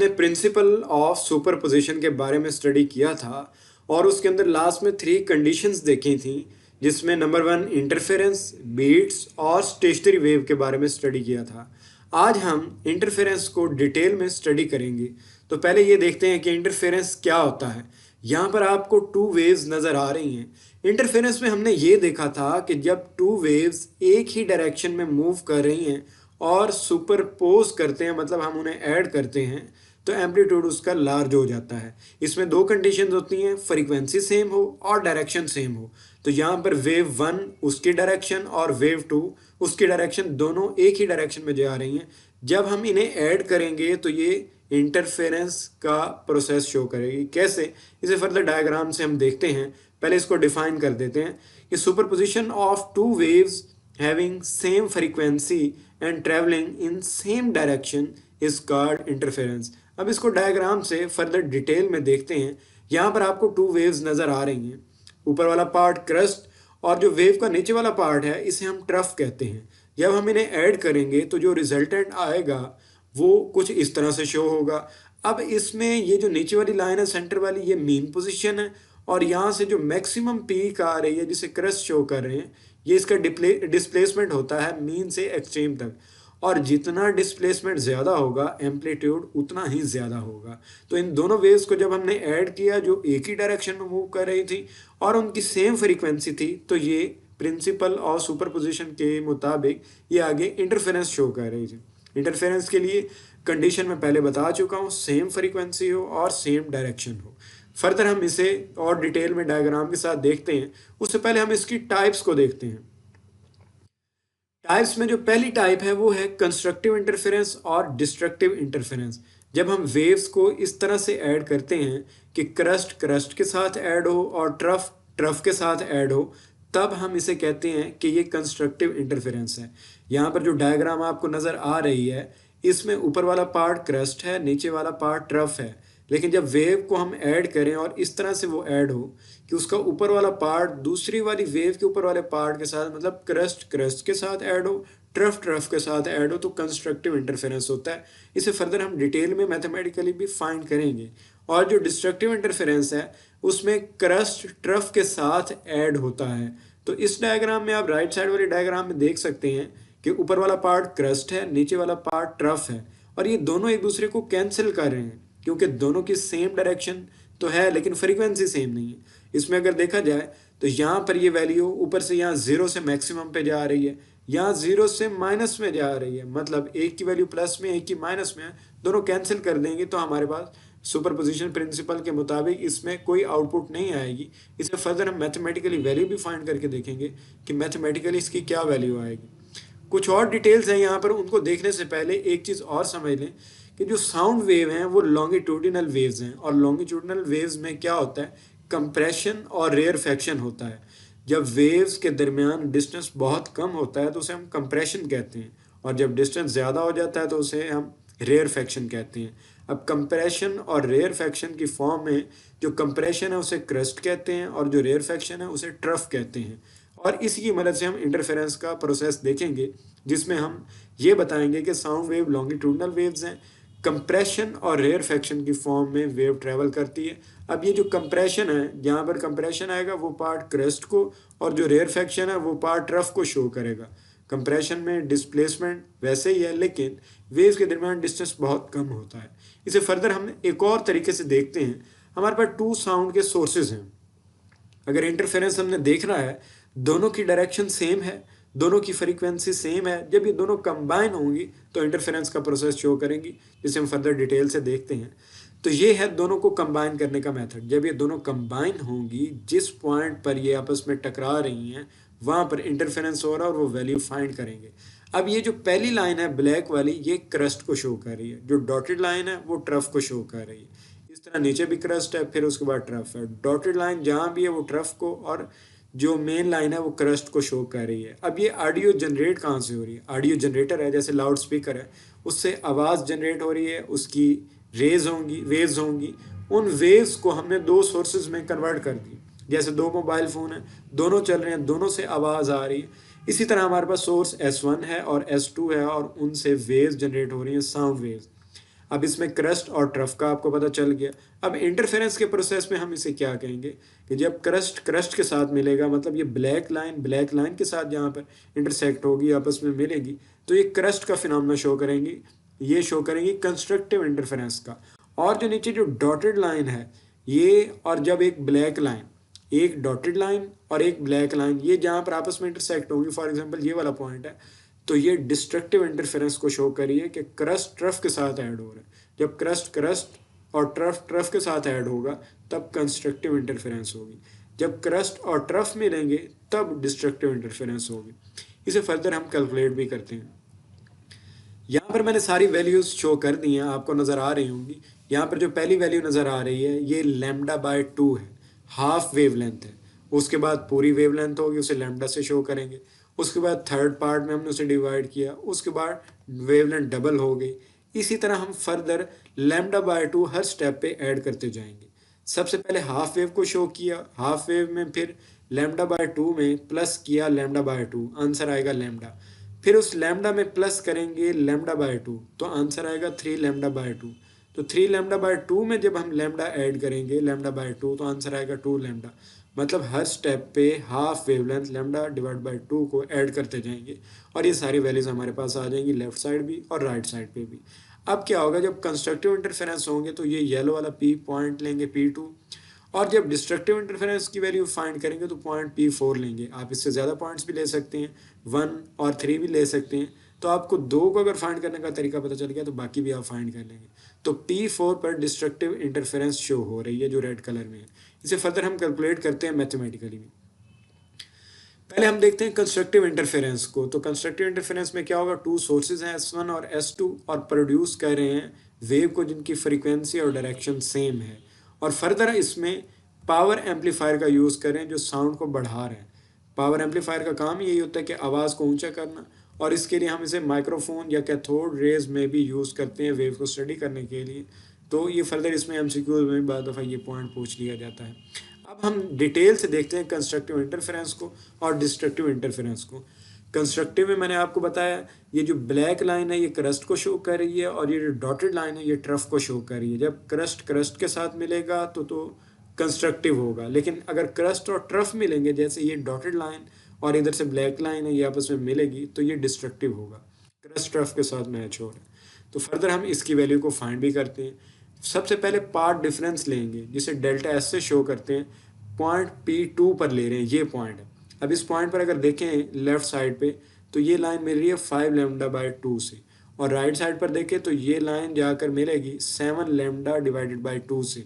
हमने principle of superposition के बारे में स्टडी किया था और उसके अंदर लास्ट में 3 कंडीशंस देखी थी, जिसमें नंबर 1 इंटरफेरेंस, बीट्स और स्टेशनरी वेव के बारे में स्टडी किया था। आज हम इंटरफेरेंस को डिटेल में स्टडी करेंगे। तो पहले ये देखते हैं कि इंटरफेरेंस क्या होता है। यहाँ पर आपको 2 वेव्स नज़र आ रही हैं। इंटरफेरेंस में हमने ये देखा था कि जब 2 वेव्स एक ही डायरेक्शन में मूव कर रही हैं और सुपरपोज करते हैं, मतलब हम उन्हें ऐड करते हैं, तो एम्पलीट्यूड उसका लार्ज हो जाता है। इसमें 2 कंडीशंस होती हैं, फ्रीक्वेंसी सेम हो और डायरेक्शन सेम हो। तो यहाँ पर वेव 1 उसकी डायरेक्शन और वेव 2 उसकी डायरेक्शन, दोनों एक ही डायरेक्शन में जा रही हैं। जब हम इन्हें ऐड करेंगे तो ये इंटरफेरेंस का प्रोसेस शो करेगी। कैसे, इसे फर्दर डायग्राम से हम देखते हैं। पहले इसको डिफाइन कर देते हैं कि superposition of 2 waves having same frequency and travelling in same direction is called interference. अब इसको डायग्राम से फर्दर डिटेल में देखते हैं। यहाँ पर आपको 2 वेव्स नज़र आ रही हैं। ऊपर वाला पार्ट क्रस्ट और जो वेव का नीचे वाला पार्ट है इसे हम ट्रफ कहते हैं। जब हम इन्हें ऐड करेंगे तो जो रिजल्टेंट आएगा वो कुछ इस तरह से शो होगा। अब इसमें ये जो नीचे वाली लाइन है सेंटर वाली, ये मीन पोजीशन है और यहाँ से जो मैक्सिमम पीक आ रही है जिसे क्रस्ट शो कर रहे हैं, ये इसका डिस्प्लेसमेंट होता है मीन से एक्सट्रीम तक। और जितना डिस्प्लेसमेंट ज़्यादा होगा एम्पलीट्यूड उतना ही ज़्यादा होगा। तो इन दोनों वेव्स को जब हमने ऐड किया जो एक ही डायरेक्शन में मूव कर रही थी और उनकी सेम फ्रीक्वेंसी थी, तो ये प्रिंसिपल ऑफ सुपरपोजिशन के मुताबिक ये आगे इंटरफेरेंस शो कर रही थी। इंटरफेरेंस के लिए कंडीशन मैं पहले बता चुका हूँ, सेम फ्रीक्वेंसी हो और सेम डायरेक्शन हो। फर्दर हम इसे और डिटेल में डायग्राम के साथ देखते हैं। उससे पहले हम इसकी टाइप्स को देखते हैं। टाइप्स में जो पहली टाइप है वो है कंस्ट्रक्टिव इंटरफेरेंस और डिस्ट्रक्टिव इंटरफेरेंस। जब हम वेव्स को इस तरह से ऐड करते हैं कि क्रस्ट क्रस्ट के साथ ऐड हो और ट्रफ ट्रफ के साथ ऐड हो, तब हम इसे कहते हैं कि ये कंस्ट्रक्टिव इंटरफेरेंस है। यहाँ पर जो डायग्राम आपको नज़र आ रही है, इसमें ऊपर वाला पार्ट क्रस्ट है, नीचे वाला पार्ट ट्रफ है। लेकिन जब वेव को हम ऐड करें और इस तरह से वो ऐड हो कि उसका ऊपर वाला पार्ट दूसरी वाली वेव के ऊपर वाले पार्ट के साथ, मतलब क्रस्ट क्रस्ट के साथ ऐड हो, ट्रफ ट्रफ के साथ ऐड हो, तो कंस्ट्रक्टिव इंटरफेरेंस होता है। इसे फर्दर हम डिटेल में मैथमेटिकली भी फाइंड करेंगे। और जो डिस्ट्रक्टिव इंटरफेरेंस है उसमें क्रस्ट ट्रफ के साथ ऐड होता है। तो इस डायग्राम में आप राइट साइड वाले डायग्राम में देख सकते हैं कि ऊपर वाला पार्ट क्रस्ट है, नीचे वाला पार्ट ट्रफ है, और ये दोनों एक दूसरे को कैंसिल कर रहे हैं क्योंकि दोनों की सेम डायरेक्शन तो है लेकिन फ्रीक्वेंसी सेम नहीं है। इसमें अगर देखा जाए तो यहाँ पर ये वैल्यू ऊपर से यहाँ 0 से मैक्सिमम पे जा रही है, यहाँ 0 से माइनस में जा रही है, मतलब एक की वैल्यू प्लस में एक की माइनस में है। दोनों कैंसिल कर देंगे तो हमारे पास सुपरपोजिशन प्रिंसिपल के मुताबिक इसमें कोई आउटपुट नहीं आएगी। इसे फर्दर हम मैथमेटिकली वैल्यू भी फाइंड करके देखेंगे कि मैथमेटिकली इसकी क्या वैल्यू आएगी। कुछ और डिटेल्स हैं यहाँ पर, उनको देखने से पहले एक चीज़ और समझ लें कि जो साउंड वेव हैं वो लॉन्गिट्यूडिनल वेव्स हैं। और लॉन्गिट्यूडिनल वेव्स में क्या होता है, कंप्रेशन और रेयरफेक्शन होता है। जब वेव्स के दरमियान डिस्टेंस बहुत कम होता है तो उसे हम कंप्रेशन कहते हैं, और जब डिस्टेंस ज़्यादा हो जाता है तो उसे हम रेयरफेक्शन कहते हैं। अब कंप्रेशन और रेयरफेक्शन की फॉर्म में जो कंप्रेशन है उसे क्रस्ट कहते हैं और जो रेयरफेक्शन है उसे ट्रफ कहते हैं। और इसी की मदद से हम इंटरफेरेंस का प्रोसेस देखेंगे जिसमें हम ये बताएंगे कि साउंड वेव लॉन्गिट्यूडिनल वेव्स हैं, कंप्रेशन और रेयरफेक्शन की फॉर्म में वेव ट्रेवल करती है। अब ये जो कंप्रेशन है, जहाँ पर कंप्रेशन आएगा वो पार्ट क्रस्ट को, और जो रेयरफेक्शन है वो पार्ट ट्रफ को शो करेगा। कंप्रेशन में डिस्प्लेसमेंट वैसे ही है लेकिन वेव्स के दरमियान डिस्टेंस बहुत कम होता है। इसे फर्दर हम एक और तरीके से देखते हैं। हमारे पास 2 साउंड के सोर्सेज हैं। अगर इंटरफेरेंस हमने देखना है, दोनों की डायरेक्शन सेम है, दोनों की फ्रीक्वेंसी सेम है, जब ये दोनों कंबाइन होंगी तो इंटरफेरेंस का प्रोसेस शो करेंगी, जिसे हम फर्दर डिटेल से देखते हैं। तो ये है दोनों को कंबाइन करने का मेथड। जब ये दोनों कंबाइन होंगी, जिस पॉइंट पर ये आपस में टकरा रही हैं वहाँ पर इंटरफेरेंस हो रहा है और वो वैल्यू फाइंड करेंगे। अब ये जो पहली लाइन है ब्लैक वाली, ये क्रस्ट को शो कर रही है, जो डॉटेड लाइन है वो ट्रफ को शो कर रही है। इस तरह नीचे भी क्रस्ट है, फिर उसके बाद ट्रफ है। डॉटेड लाइन जहाँ भी है वो ट्रफ को, और जो मेन लाइन है वो क्रस्ट को शो कर रही है। अब ये ऑडियो जनरेट कहाँ से हो रही है, ऑडियो जनरेटर है, जैसे लाउड स्पीकर है, उससे आवाज़ जनरेट हो रही है, उसकी रेज होंगी, वेव्स होंगी। उन वेव्स को हमने 2 सोर्सेज में कन्वर्ट कर दी। जैसे 2 मोबाइल फ़ोन है, दोनों चल रहे हैं, दोनों से आवाज़ आ रही है। इसी तरह हमारे पास सोर्स S1 है और S2 है और उनसे वेव्स जनरेट हो रही हैं, साउंड वेव्स। अब इसमें क्रस्ट और ट्रफ का आपको पता चल गया। अब इंटरफेरेंस के प्रोसेस में हम इसे क्या कहेंगे कि जब क्रस्ट के साथ मिलेगा, मतलब ये ब्लैक लाइन के साथ जहाँ पर इंटरसेक्ट होगी, आपस में मिलेगी, तो ये क्रस्ट का फिनोमेना शो करेंगी, ये शो करेंगी कंस्ट्रक्टिव इंटरफेरेंस का। और जो नीचे जो डॉटेड लाइन है ये, और जब एक ब्लैक लाइन, एक डॉटेड लाइन और एक ब्लैक लाइन, ये जहाँ पर आपस में इंटरसेक्ट होंगी, फॉर एग्जांपल ये वाला पॉइंट है, तो ये डिस्ट्रक्टिव इंटरफेरेंस को शो करिए कि क्रस्ट ट्रफ के साथ ऐड हो रहा है। जब क्रस्ट और ट्रफ के साथ ऐड होगा तब कंस्ट्रक्टिव इंटरफेरेंस होगी। जब क्रस्ट और ट्रफ मिलेंगे तब डिस्ट्रक्टिव इंटरफेरेंस होगी। इसे फर्दर हम कैलकुलेट भी करते हैं। यहाँ पर मैंने सारी वैल्यूज शो कर दी हैं, आपको नज़र आ रही होंगी। यहाँ पर जो पहली वैल्यू नज़र आ रही है ये λ/2 है, हाफ वेव लेंथ है। उसके बाद पूरी वेव लेंथ होगी, उसे लैम्डा से शो करेंगे। उसके बाद थर्ड पार्ट में हमने उसे डिवाइड किया, उसके बाद वेव लेंथ डबल हो गई। इसी तरह हम फर्दर λ/2 हर स्टेप पे ऐड करते जाएंगे। सबसे पहले हाफ वेव को शो किया, हाफ वेव में फिर λ/2 में प्लस किया λ/2, आंसर आएगा लैम्डा। फिर उस लैम्डा में प्लस करेंगे λ/2, तो आंसर आएगा 3 λ/2। तो 3 λ/2 में जब हम लैम्डा ऐड करेंगे λ/2 तो आंसर आएगा 2 लैम्डा। मतलब हर स्टेप पे हाफ वेवलेंथ λ/2 को ऐड करते जाएंगे और ये सारी वैल्यूज हमारे पास आ जाएंगी, लेफ्ट साइड भी और राइट साइड पे भी। अब क्या होगा, जब कंस्ट्रक्टिव इंटरफेरेंस होंगे तो ये येलो वाला P पॉइंट लेंगे P2, और जब डिस्ट्रक्टिव इंटरफेरेंस की वैल्यू फाइंड करेंगे तो पॉइंट P4 लेंगे। आप इससे ज़्यादा पॉइंट्स भी ले सकते हैं, 1 और 3 भी ले सकते हैं। तो आपको 2 को अगर फाइंड करने का तरीका पता चल गया तो बाकी भी आप फाइंड कर लेंगे। तो P4 पर डिस्ट्रक्टिव इंटरफेरेंस शो हो रही है जो रेड कलर में है। इसे फर्दर हम कैलकुलेट करते हैं मैथमेटिकली भी। पहले हम देखते हैं कंस्ट्रक्टिव इंटरफेरेंस को। तो कंस्ट्रक्टिव इंटरफेरेंस में क्या होगा, 2 सोर्सेज हैं S1 और S2 और प्रोड्यूस कर रहे हैं वेव को जिनकी फ्रीक्वेंसी और डायरेक्शन सेम है, और फर्दर इसमें पावर एम्पलीफायर का यूज़ करें जो साउंड को बढ़ा रहे हैं। पावर एम्पलीफायर का काम यही होता है कि आवाज़ को ऊंचा करना, और इसके लिए हम इसे माइक्रोफोन या कैथोड रेज में भी यूज़ करते हैं वेव को स्टडी करने के लिए। तो ये फर्दर इसमें MCQ में बाद दफ़ा ये पॉइंट पूछ लिया जाता है। अब हम डिटेल से देखते हैं कंस्ट्रक्टिव इंटरफेरेंस को और डिस्ट्रक्टिव इंटरफेरेंस को। कंस्ट्रक्टिव में मैंने आपको बताया ये जो ब्लैक लाइन है ये क्रस्ट को शो कर रही है, और ये जो डॉटेड लाइन है ये ट्रफ को शो कर रही है। जब क्रस्ट के साथ मिलेगा तो कंस्ट्रक्टिव होगा, लेकिन अगर क्रस्ट और ट्रफ मिलेंगे, जैसे ये डॉटेड लाइन और इधर से ब्लैक लाइन है, ये आपस में मिलेगी तो ये डिस्ट्रक्टिव होगा, क्रस्ट ट्रफ के साथ मैच हो रहा है। तो फर्दर हम इसकी वैल्यू को फाइंड भी करते हैं। सबसे पहले पार्ट डिफरेंस लेंगे जिसे डेल्टा एस से शो करते हैं। पॉइंट P2 पर ले रहे हैं, ये पॉइंट है। अब इस पॉइंट पर अगर देखें लेफ्ट साइड पे तो ये लाइन मिल रही है 5 λ/2 से, और राइट साइड पर देखें तो ये लाइन जाकर मिलेगी 7 λ/2 से।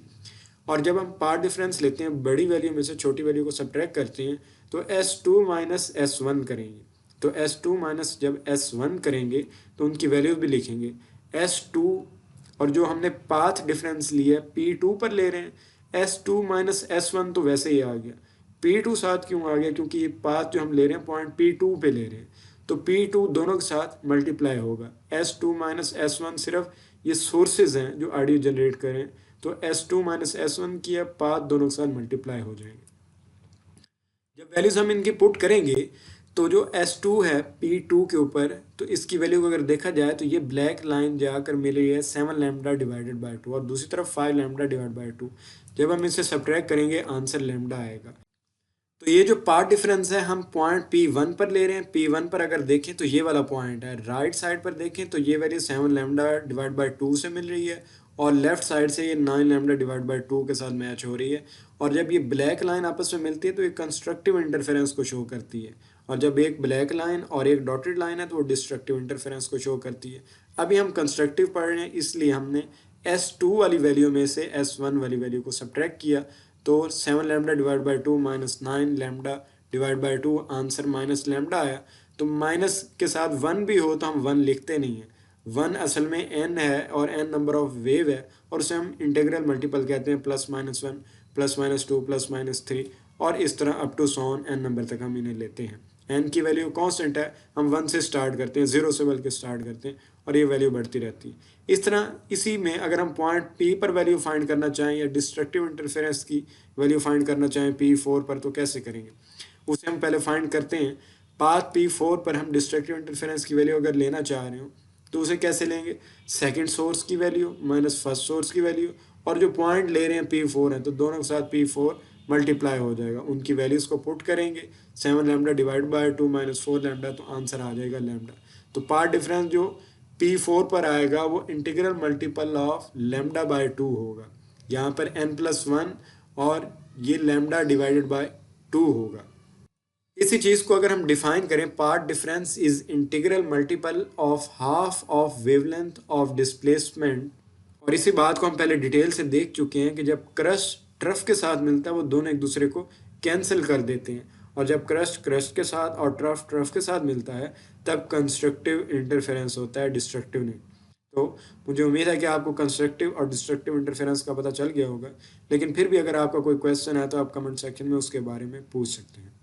और जब हम पार्ट डिफरेंस लेते हैं, बड़ी वैल्यू में से छोटी वैल्यू को सब्ट्रैक्ट करते हैं तो S2 माइनस S1 करेंगे। तो S2 माइनस जब S1 करेंगे तो उनकी वैल्यूज भी लिखेंगे S2, और जो हमने पाथ डिफरेंस लिया P2 पर ले रहे हैं, S2 माइनस S1 तो वैसे ही आ गया। P2 साथ क्यों आ गया, क्योंकि ये पाथ जो हम ले रहे हैं पॉइंट P2 पे ले रहे हैं, तो P2 दोनों के साथ मल्टीप्लाई होगा। S2 माइनस S1 सिर्फ ये सोर्सेज हैं जो ऑडियो जनरेट करें, तो S2 माइनस S1 की पाथ दोनों के साथ मल्टीप्लाई हो जाएंगे। जब वैल्यूज हम इनकी पुट करेंगे तो जो S2 है P2 के ऊपर, तो इसकी वैल्यू को अगर देखा जाए तो ये ब्लैक लाइन जाकर मिल रही है 7 λ/2 और दूसरी तरफ 5 λ/2। जब हम इसे सब्ट्रैक्ट करेंगे आंसर लैम्डा आएगा। तो ये जो पार्ट डिफरेंस है हम पॉइंट P1 पर ले रहे हैं। P1 पर अगर देखें तो ये वाला पॉइंट है, राइट साइड पर देखें तो ये वैल्यू 7 λ/2 से मिल रही है, और लेफ्ट साइड से ये 9 λ/2 के साथ मैच हो रही है। और जब ये ब्लैक लाइन आपस में मिलती है तो ये कंस्ट्रक्टिव इंटरफेरेंस को शो करती है, और जब एक ब्लैक लाइन और एक डॉटेड लाइन है तो वो डिस्ट्रक्टिव इंटरफेरेंस को शो करती है। अभी हम कंस्ट्रक्टिव पढ़ रहे हैं, इसलिए हमने S2 वाली वैल्यू में से S1 वाली वैल्यू को सब्ट्रैक्ट किया, तो 7 λ/2 माइनस 9 λ/2 आंसर माइनस लैम्डा आया। तो माइनस के साथ 1 भी हो तो हम 1 लिखते नहीं हैं। 1 असल में n है और n नंबर ऑफ वेव है, और उसे हम इंटीग्रल मल्टीपल कहते हैं, +-1 +-2 +-3, और इस तरह अप टू सॉन n नंबर तक हम इन्हें लेते हैं। n की वैल्यू कांस्टेंट है, हम 1 से स्टार्ट करते हैं, 0 से बल्कि स्टार्ट करते हैं, और ये वैल्यू बढ़ती रहती है। इस तरह इसी में अगर हम पॉइंट P पर वैल्यू फाइंड करना चाहें या डिस्ट्रक्टिव इंटरफेरेंस की वैल्यू फाइंड करना चाहें P4 पर, तो कैसे करेंगे उसे हम पहले फाइंड करते हैं। पाथ P4 पर हम डिस्ट्रक्टिव इंटरफेरेंस की वैल्यू अगर लेना चाह रहे हो तो उसे कैसे लेंगे, सेकंड सोर्स की वैल्यू माइनस फर्स्ट सोर्स की वैल्यू, और जो पॉइंट ले रहे हैं P4 है तो दोनों के साथ P4 मल्टीप्लाई हो जाएगा, उनकी वैल्यूज़ को पुट करेंगे, 7 lambda divide by 2 minus 4 lambda, तो आंसर आ जाएगा लैम्डा। तो पार्ट डिफरेंस जो P4 पर आएगा वो integral multiple of lambda by 2 होगा, यहाँ पर n+1 और ये लैम्डा डिवाइडेड बाय 2 होगा। इसी चीज़ को अगर हम डिफाइन करें, path difference is integral multiple of half of wavelength of displacement. और इसी बात को हम पहले डिटेल से देख चुके हैं कि जब क्रस्ट ट्रफ के साथ मिलता है वो दोनों एक दूसरे को कैंसिल कर देते हैं, और जब क्रस्ट क्रस्ट के साथ और ट्रफ ट्रफ के साथ मिलता है तब कंस्ट्रक्टिव इंटरफेरेंस होता है, डिस्ट्रक्टिव नहीं। तो मुझे उम्मीद है कि आपको कंस्ट्रक्टिव और डिस्ट्रक्टिव इंटरफेरेंस का पता चल गया होगा, लेकिन फिर भी अगर आपका कोई क्वेश्चन है तो आप कमेंट सेक्शन में उसके बारे में पूछ सकते हैं।